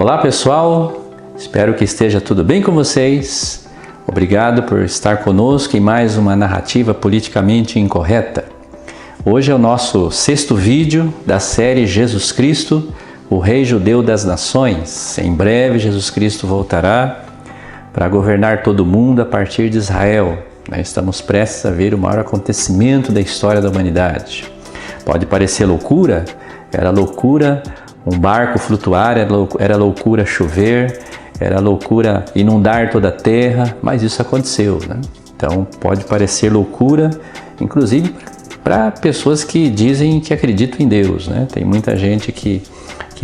Olá pessoal, espero que esteja tudo bem com vocês. Obrigado por estar conosco em mais uma narrativa politicamente incorreta. Hoje é o nosso 6º vídeo da série Jesus Cristo, o Rei Judeu das Nações. Em breve Jesus Cristo voltará para governar todo o mundo a partir de Israel. Estamos prestes a ver o maior acontecimento da história da humanidade. Pode parecer loucura, era loucura um barco flutuar, era loucura chover, era loucura inundar toda a terra, mas isso aconteceu, né? Então pode parecer loucura, inclusive para pessoas que dizem que acreditam em Deus, né? Tem muita gente que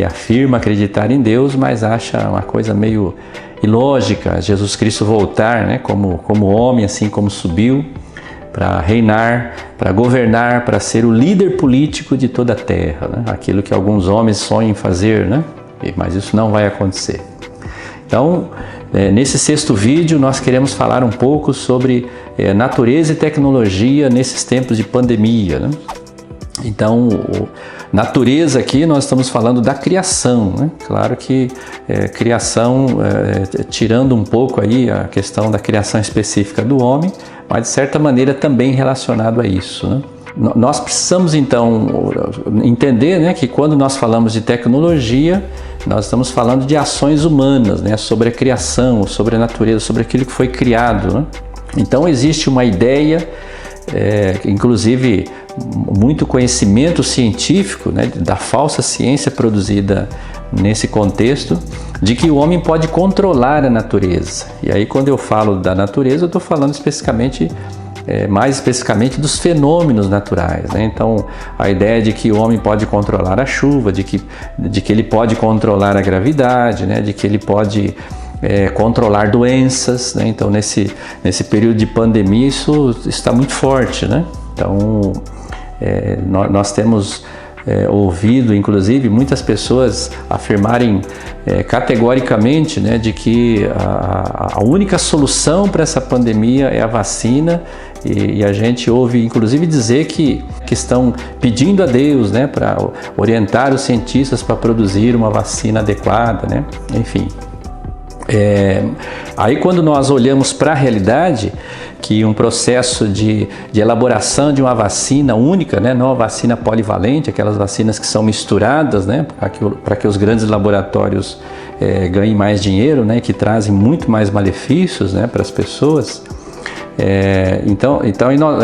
afirma acreditar em Deus, mas acha uma coisa meio ilógica, Jesus Cristo voltar, né? Como homem, assim como subiu, para reinar, para governar, para ser o líder político de toda a terra, né? Aquilo que alguns homens sonham em fazer, né? Mas isso não vai acontecer. Então, nesse 6º vídeo, nós queremos falar um pouco sobre natureza e tecnologia nesses tempos de pandemia, né? Então, natureza aqui nós estamos falando da criação, né? Claro que criação, tirando um pouco aí a questão da criação específica do homem, mas de certa maneira também relacionado a isso, né? Nós precisamos então entender, né, que quando nós falamos de tecnologia, nós estamos falando de ações humanas, né, sobre a criação, sobre a natureza, sobre aquilo que foi criado, né? Então existe uma ideia, inclusive muito conhecimento científico, né, da falsa ciência produzida nesse contexto, de que o homem pode controlar a natureza. E aí quando eu falo da natureza, eu estou falando mais especificamente dos fenômenos naturais, né? Então a ideia de que o homem pode controlar a chuva, de que ele pode controlar a gravidade, né? De que ele pode controlar doenças, né? Então nesse período de pandemia isso está muito forte, né? Então nós temos ouvido, inclusive, muitas pessoas afirmarem categoricamente, né, de que a única solução para essa pandemia é a vacina, e a gente ouve, inclusive, dizer que estão pedindo a Deus, né, para orientar os cientistas para produzir uma vacina adequada, né? Enfim. Aí quando nós olhamos para a realidade, que um processo de elaboração de uma vacina única, né, não a vacina polivalente, aquelas vacinas que são misturadas, né, para que os grandes laboratórios ganhem mais dinheiro, né, que trazem muito mais malefícios, né, para as pessoas. Então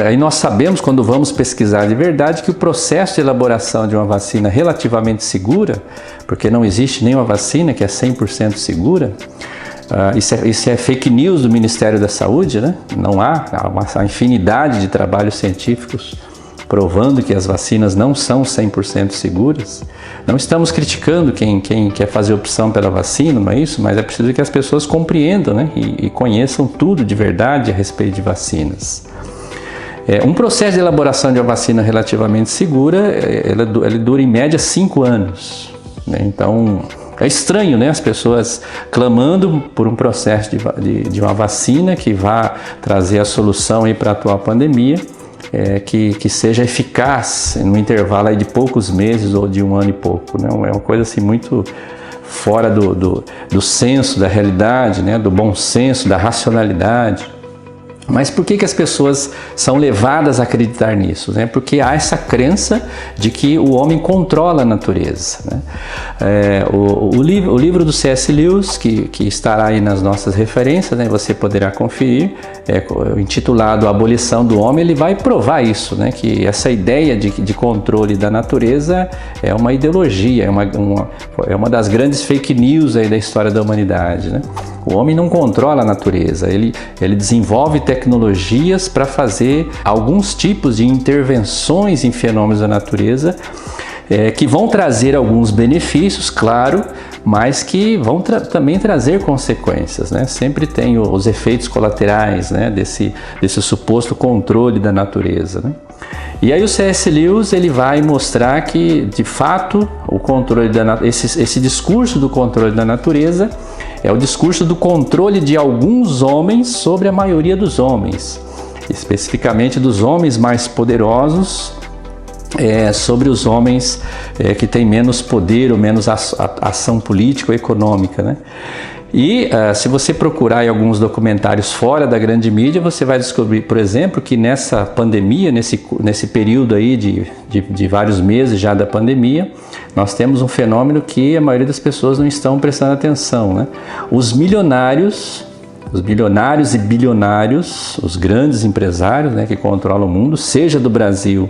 aí nós sabemos, quando vamos pesquisar de verdade, que o processo de elaboração de uma vacina relativamente segura, porque não existe nenhuma vacina que é 100% segura, isso é fake news do Ministério da Saúde, né? Não há uma infinidade de trabalhos científicos provando que as vacinas não são 100% seguras. Não estamos criticando quem quer fazer opção pela vacina, não é isso? Mas é preciso que as pessoas compreendam, né? E conheçam tudo de verdade a respeito de vacinas. Um processo de elaboração de uma vacina relativamente segura, ela dura em média 5 anos, né? Então é estranho, né? As pessoas clamando por um processo de uma vacina que vá trazer a solução para a atual pandemia, que seja eficaz no intervalo aí de poucos meses ou de 1 ano e pouco, né? É uma coisa assim muito fora do senso, da realidade, né? Do bom senso, da racionalidade. Mas por que as pessoas são levadas a acreditar nisso, né? Porque há essa crença de que o homem controla a natureza, né? O livro do C.S. Lewis, que estará aí nas nossas referências, né? Você poderá conferir, intitulado A Abolição do Homem, ele vai provar isso, né? Que essa ideia de controle da natureza é uma ideologia, é uma das grandes fake news aí da história da humanidade, né? O homem não controla a natureza, ele desenvolve tecnologias para fazer alguns tipos de intervenções em fenômenos da natureza que vão trazer alguns benefícios, claro, mas que vão também trazer consequências, né? Sempre tem os efeitos colaterais, né, desse suposto controle da natureza, né? E aí o C.S. Lewis ele vai mostrar que, de fato, o controle esse discurso do controle da natureza é o discurso do controle de alguns homens sobre a maioria dos homens, especificamente dos homens mais poderosos sobre os homens que têm menos poder ou menos ação política ou econômica, né? E se você procurar em alguns documentários fora da grande mídia, você vai descobrir, por exemplo, que nessa pandemia, nesse período aí de vários meses já da pandemia, nós temos um fenômeno que a maioria das pessoas não estão prestando atenção, né? Os milionários e bilionários, os grandes empresários, né, que controlam o mundo, seja do Brasil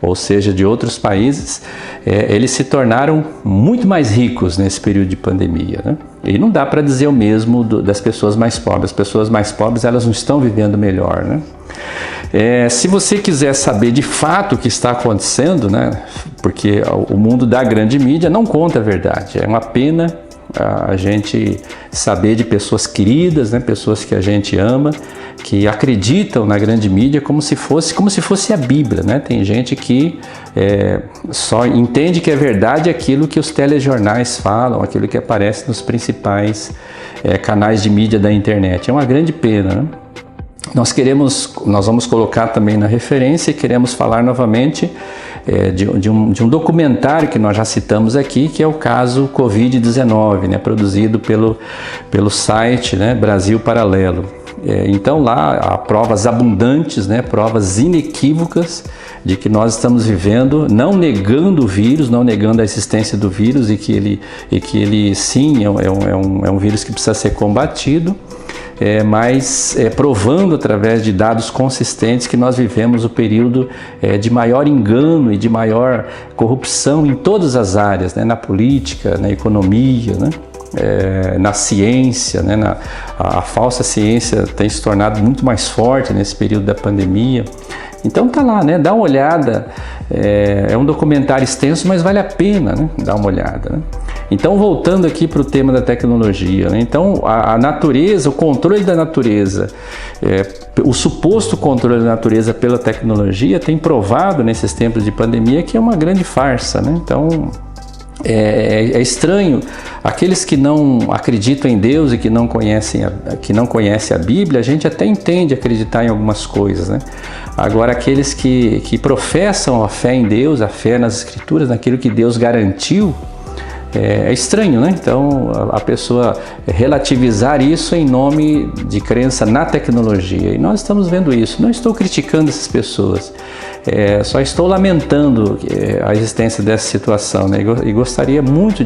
ou seja de outros países, eles se tornaram muito mais ricos nesse período de pandemia, né? E não dá para dizer o mesmo das pessoas mais pobres. As pessoas mais pobres, elas não estão vivendo melhor, né? Se você quiser saber de fato o que está acontecendo, né, porque o mundo da grande mídia não conta a verdade, é uma pena a gente saber de pessoas queridas, né, pessoas que a gente ama, que acreditam na grande mídia como se fosse a Bíblia, né? Tem gente que só entende que é verdade aquilo que os telejornais falam, aquilo que aparece nos principais canais de mídia da internet. É uma grande pena, né? Nós vamos colocar também na referência e queremos falar novamente de um documentário que nós já citamos aqui, que é o caso Covid-19, né, produzido pelo site, né, Brasil Paralelo. Então lá há provas abundantes, né, provas inequívocas de que nós estamos vivendo, não negando o vírus, não negando a existência do vírus e que ele sim é um vírus que precisa ser combatido, mas provando através de dados consistentes que nós vivemos o período de maior engano e de maior corrupção em todas as áreas, né, na política, na economia, né? Na ciência, né? A falsa ciência tem se tornado muito mais forte nesse período da pandemia. Então tá lá, né? Dá uma olhada. É um documentário extenso, mas vale a pena, né, dar uma olhada, né? Então, voltando aqui para o tema da tecnologia, né? Então a natureza, o controle da natureza, o suposto controle da natureza pela tecnologia tem provado nesses tempos de pandemia que é uma grande farsa, né? Então é estranho, aqueles que não acreditam em Deus e que não conhecem a Bíblia, a gente até entende acreditar em algumas coisas, né? Agora, aqueles que professam a fé em Deus, a fé nas Escrituras, naquilo que Deus garantiu, é estranho, né? Então, a pessoa relativizar isso em nome de crença na tecnologia. E nós estamos vendo isso. Não estou criticando essas pessoas, só estou lamentando a existência dessa situação, né? E gostaria muito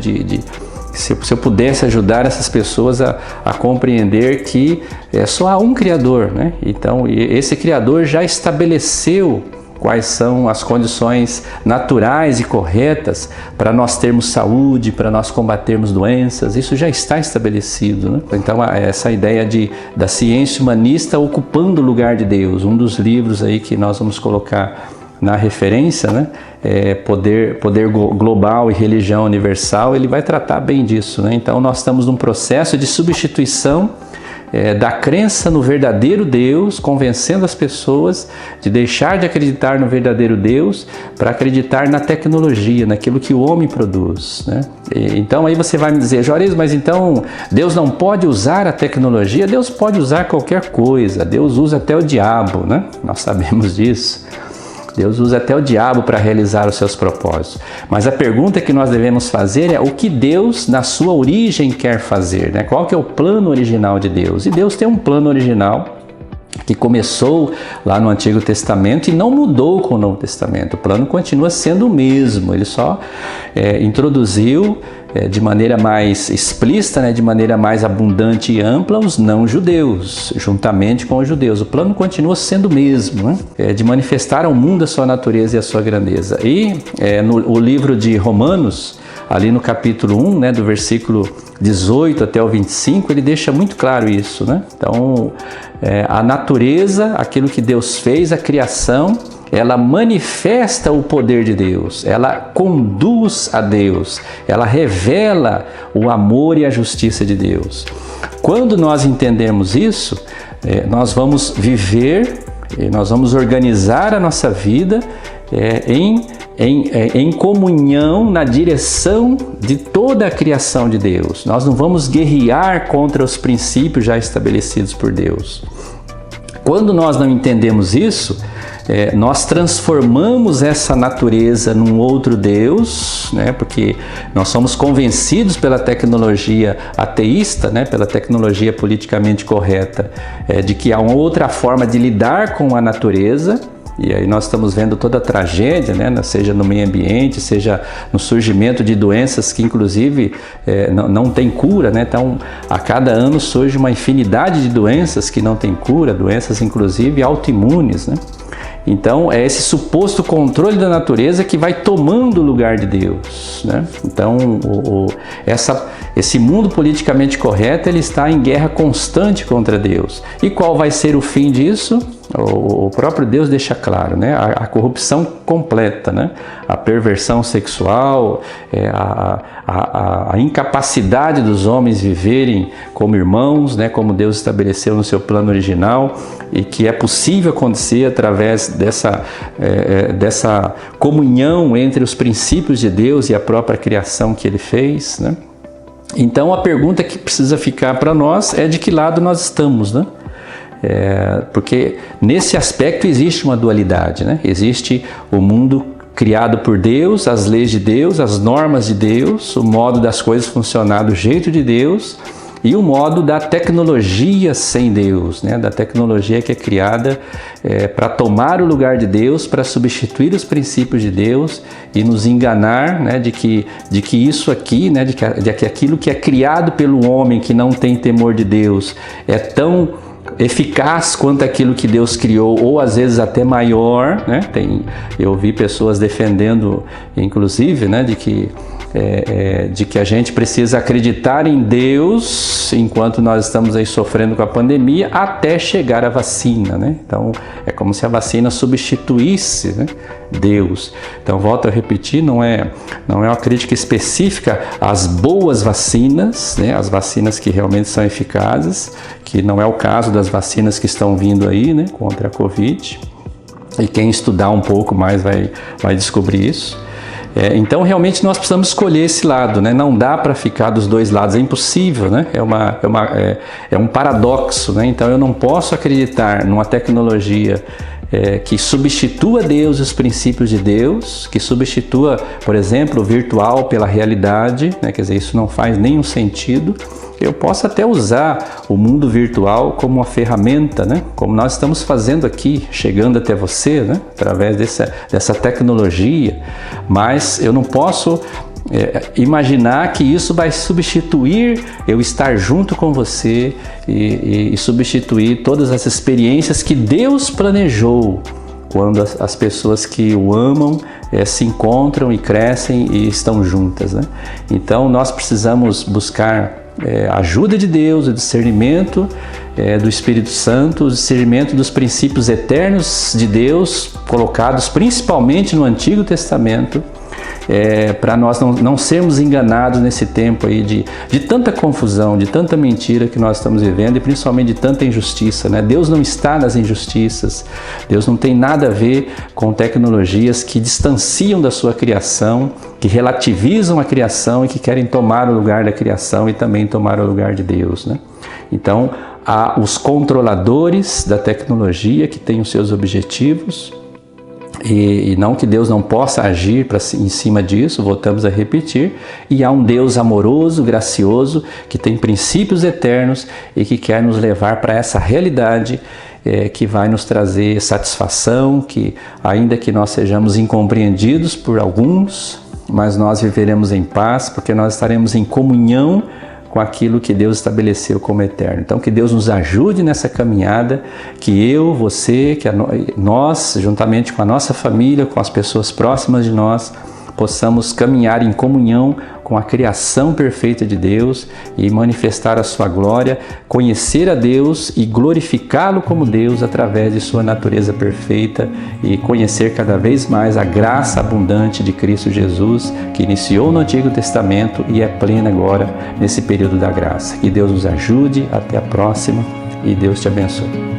se eu pudesse ajudar essas pessoas a compreender que só há um Criador, né? Então, esse Criador já estabeleceu quais são as condições naturais e corretas para nós termos saúde, para nós combatermos doenças. Isso já está estabelecido, né? Então, essa ideia da ciência humanista ocupando o lugar de Deus, um dos livros aí que nós vamos colocar na referência, né? Poder global e religião universal, ele vai tratar bem disso, né? Então, nós estamos num processo de substituição da crença no verdadeiro Deus, convencendo as pessoas de deixar de acreditar no verdadeiro Deus para acreditar na tecnologia, naquilo que o homem produz, né? Então aí você vai me dizer, Juarez, mas então Deus não pode usar a tecnologia? Deus pode usar qualquer coisa, Deus usa até o diabo, né? Nós sabemos disso. Deus usa até o diabo para realizar os seus propósitos. Mas a pergunta que nós devemos fazer é o que Deus, na sua origem, quer fazer, né? Qual que é o plano original de Deus? E Deus tem um plano original que começou lá no Antigo Testamento e não mudou com o Novo Testamento. O plano continua sendo o mesmo, ele só introduziu de maneira mais explícita, né, de maneira mais abundante e ampla, os não-judeus, juntamente com os judeus. O plano continua sendo o mesmo, né, de manifestar ao mundo a sua natureza e a sua grandeza. E no livro de Romanos, ali no capítulo 1, né, do versículo 18 até o 25, ele deixa muito claro isso, né? Então, a natureza, aquilo que Deus fez, a criação, ela manifesta o poder de Deus, ela conduz a Deus, ela revela o amor e a justiça de Deus. Quando nós entendemos isso, nós vamos viver, nós vamos organizar a nossa vida em comunhão na direção de toda a criação de Deus. Nós não vamos guerrear contra os princípios já estabelecidos por Deus. Quando nós não entendemos isso, nós transformamos essa natureza num outro Deus, né? Porque nós somos convencidos pela tecnologia ateísta, né? Pela tecnologia politicamente correta, de que há uma outra forma de lidar com a natureza. E aí nós estamos vendo toda a tragédia, né? Seja no meio ambiente, seja no surgimento de doenças que inclusive não tem cura, né? Então a cada ano surge uma infinidade de doenças que não tem cura, doenças inclusive autoimunes, né? Então é esse suposto controle da natureza que vai tomando o lugar de Deus, né? Então esse mundo politicamente correto, ele está em guerra constante contra Deus. E qual vai ser o fim disso? O próprio Deus deixa claro, né? A corrupção completa, né? A perversão sexual, a incapacidade dos homens viverem como irmãos, né? Como Deus estabeleceu no seu plano original, e que é possível acontecer através dessa comunhão entre os princípios de Deus e a própria criação que Ele fez, né? Então a pergunta que precisa ficar para nós é de que lado nós estamos, né? Porque nesse aspecto existe uma dualidade, né? Existe o mundo criado por Deus, as leis de Deus, as normas de Deus, o modo das coisas funcionar do jeito de Deus, e o modo da tecnologia sem Deus, né? Da tecnologia que é criada para tomar o lugar de Deus, para substituir os princípios de Deus e nos enganar, né? de que isso aqui, né? de que aquilo que é criado pelo homem que não tem temor de Deus é tão eficaz quanto aquilo que Deus criou, ou às vezes até maior, né? Eu vi pessoas defendendo, inclusive, né? de que a gente precisa acreditar em Deus enquanto nós estamos aí sofrendo com a pandemia até chegar a vacina, né? Então é como se a vacina substituísse, né, Deus. Então volto a repetir, não é uma crítica específica às boas vacinas, né, as vacinas que realmente são eficazes, que não é o caso das vacinas que estão vindo aí, né, contra a Covid. E quem estudar um pouco mais vai descobrir isso. Então realmente nós precisamos escolher esse lado, né? Não dá para ficar dos dois lados, é impossível, né? É um paradoxo, né? Então eu não posso acreditar numa tecnologia que substitua Deus e os princípios de Deus, que substitua, por exemplo, o virtual pela realidade, né? Quer dizer, isso não faz nenhum sentido. Eu posso até usar o mundo virtual como uma ferramenta, né? Como nós estamos fazendo aqui, chegando até você, né? Através dessa tecnologia, mas eu não posso imaginar que isso vai substituir eu estar junto com você e substituir todas as experiências que Deus planejou quando as pessoas que o amam se encontram e crescem e estão juntas, né? Então nós precisamos buscar a ajuda de Deus, o discernimento do Espírito Santo, o discernimento dos princípios eternos de Deus, colocados principalmente no Antigo Testamento, para nós não sermos enganados nesse tempo aí de tanta confusão, de tanta mentira que nós estamos vivendo, e principalmente de tanta injustiça, né? Deus não está nas injustiças, Deus não tem nada a ver com tecnologias que distanciam da sua criação, que relativizam a criação e que querem tomar o lugar da criação e também tomar o lugar de Deus, né? Então, há os controladores da tecnologia que têm os seus objetivos, e não que Deus não possa agir em cima disso, voltamos a repetir, e há um Deus amoroso, gracioso, que tem princípios eternos e que quer nos levar para essa realidade que vai nos trazer satisfação, que ainda que nós sejamos incompreendidos por alguns, mas nós viveremos em paz, porque nós estaremos em comunhão com aquilo que Deus estabeleceu como eterno. Então que Deus nos ajude nessa caminhada, que eu, você, que nós, juntamente com a nossa família, com as pessoas próximas de nós, possamos caminhar em comunhão com a criação perfeita de Deus e manifestar a sua glória, conhecer a Deus e glorificá-lo como Deus através de sua natureza perfeita, e conhecer cada vez mais a graça abundante de Cristo Jesus, que iniciou no Antigo Testamento e é plena agora nesse período da graça. Que Deus nos ajude, até a próxima e Deus te abençoe.